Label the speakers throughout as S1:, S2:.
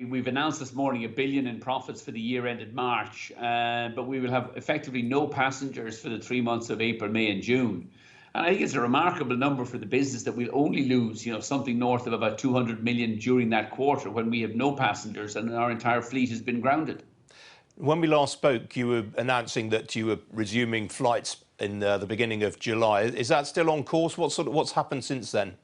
S1: We've announced this morning £1 billion in profits for the year ended March, but we will have effectively no passengers for the 3 months of April, May and June. And I think it's a remarkable number for the business that we'll only lose, something north of about 200 million during that quarter when we have no passengers and our entire fleet has been grounded.
S2: When we last spoke, you were announcing that you were resuming flights in the beginning of July. Is that still on course? What's happened since then?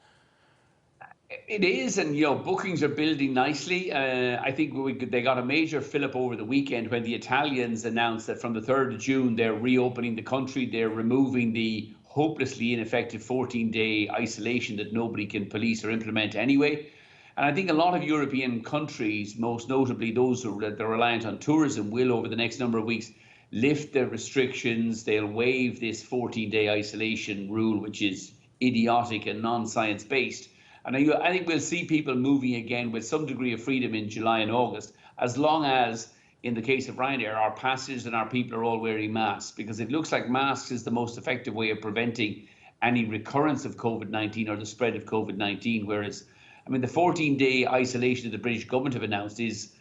S1: It is, and bookings are building nicely. I think they got a major fill-up over the weekend when the Italians announced that from the 3rd of June they're reopening the country. They're removing the hopelessly ineffective 14-day isolation that nobody can police or implement anyway. And I think a lot of European countries, most notably those that are reliant on tourism, will over the next number of weeks lift their restrictions. They'll waive this 14-day isolation rule, which is idiotic and non-science based. And I think we'll see people moving again with some degree of freedom in July and August, as long as, in the case of Ryanair, our passengers and our people are all wearing masks, because it looks like masks is the most effective way of preventing any recurrence of COVID-19 or the spread of COVID-19. Whereas, the 14-day isolation that the British government have announced is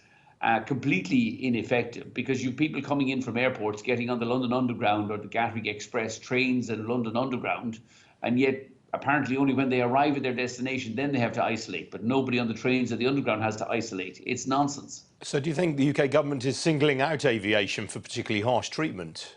S1: completely ineffective, because you've people coming in from airports getting on the London Underground or the Gatwick Express trains and London Underground, and yet apparently only when they arrive at their destination then they have to isolate, but nobody on the trains or the Underground has to isolate. It's nonsense.
S2: So do you think the UK government is singling out aviation for particularly harsh treatment?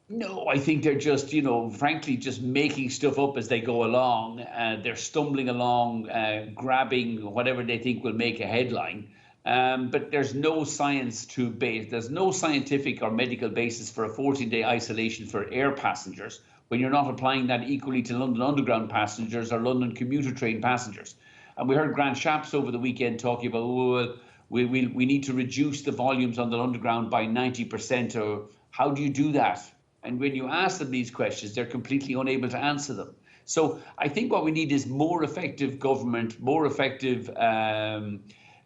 S1: No, I think they're just, frankly, just making stuff up as they go along. They're stumbling along, grabbing whatever they think will make a headline. But there's no science to base. There's no scientific or medical basis for a 14-day isolation for air passengers when you're not applying that equally to London Underground passengers or London commuter train passengers. And we heard Grant Shapps over the weekend talking about, we need to reduce the volumes on the Underground by 90%. Or how do you do that? And when you ask them these questions, they're completely unable to answer them. So I think what we need is more effective government, more effective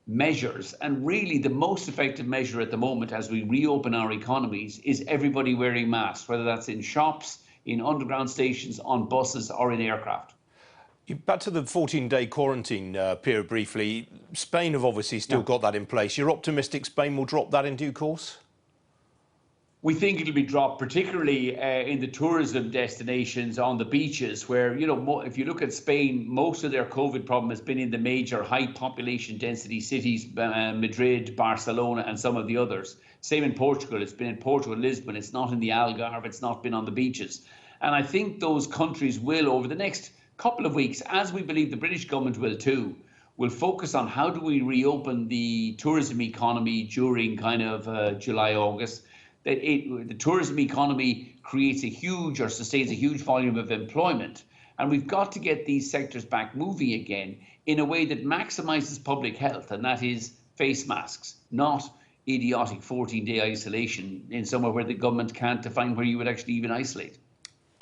S1: measures. And really the most effective measure at the moment as we reopen our economies is everybody wearing masks, whether that's in shops, in underground stations, on buses or in aircraft.
S2: Back to the 14-day quarantine period briefly. Spain have obviously still got that in place. You're optimistic Spain will drop that in due course?
S1: We think it'll be dropped, particularly in the tourism destinations on the beaches where, if you look at Spain, most of their COVID problem has been in the major high population density cities, Madrid, Barcelona and some of the others. Same in Portugal. It's been in Portugal, Lisbon. It's not in the Algarve. It's not been on the beaches. And I think those countries will, over the next couple of weeks, as we believe the British government will too, will focus on how do we reopen the tourism economy during kind of July, August. The tourism economy creates a huge or sustains a huge volume of employment. And we've got to get these sectors back moving again in a way that maximizes public health. And that is face masks, not idiotic 14-day isolation in somewhere where the government can't define where you would actually even isolate.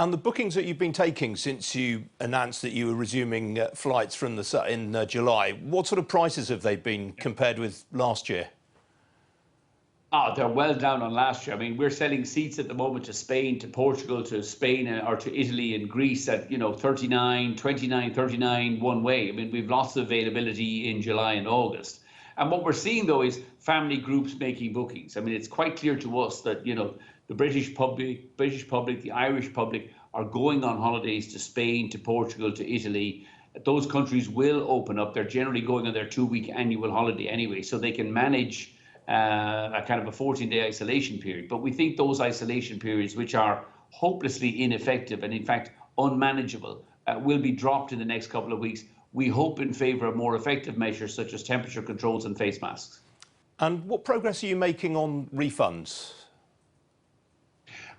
S2: And the bookings that you've been taking since you announced that you were resuming flights from in July, what sort of prices have they been compared with last year?
S1: They're well down on last year. We're selling seats at the moment to Spain, to Portugal, to Spain or to Italy and Greece at, 39, 29, 39 one way. We've lots of availability in July and August. And what we're seeing, though, is family groups making bookings. It's quite clear to us that, the British public, the Irish public are going on holidays to Spain, to Portugal, to Italy. Those countries will open up. They're generally going on their 2-week annual holiday anyway, so they can manage a kind of a 14-day isolation period. But we think those isolation periods, which are hopelessly ineffective and in fact unmanageable, will be dropped in the next couple of weeks. We hope in favour of more effective measures such as temperature controls and face masks.
S2: And what progress are you making on refunds?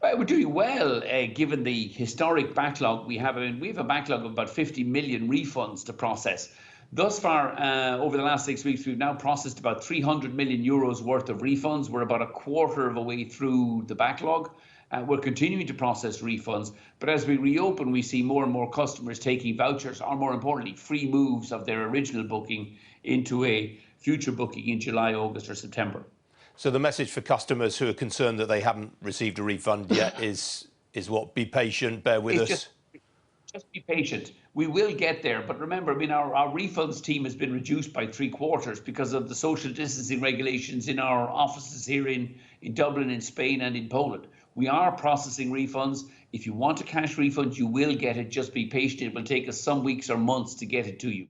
S1: Well, we're doing well, given the historic backlog we have. We have a backlog of about 50 million refunds to process. Thus far, over the last 6 weeks, we've now processed about 300 million euros worth of refunds. We're about a quarter of a way through the backlog. We're continuing to process refunds, but as we reopen, we see more and more customers taking vouchers, or more importantly, free moves of their original booking into a future booking in July, August or September.
S2: So the message for customers who are concerned that they haven't received a refund yet is what? Be patient, bear with us.
S1: Just be patient. we will get there. But remember, I mean, our refunds team has been reduced by 3/4 because of the social distancing regulations in our offices here in Dublin, in Spain, and in Poland. We are processing refunds. If you want a cash refund, you will get it. Just be patient. It will take us some weeks or months to get it to you.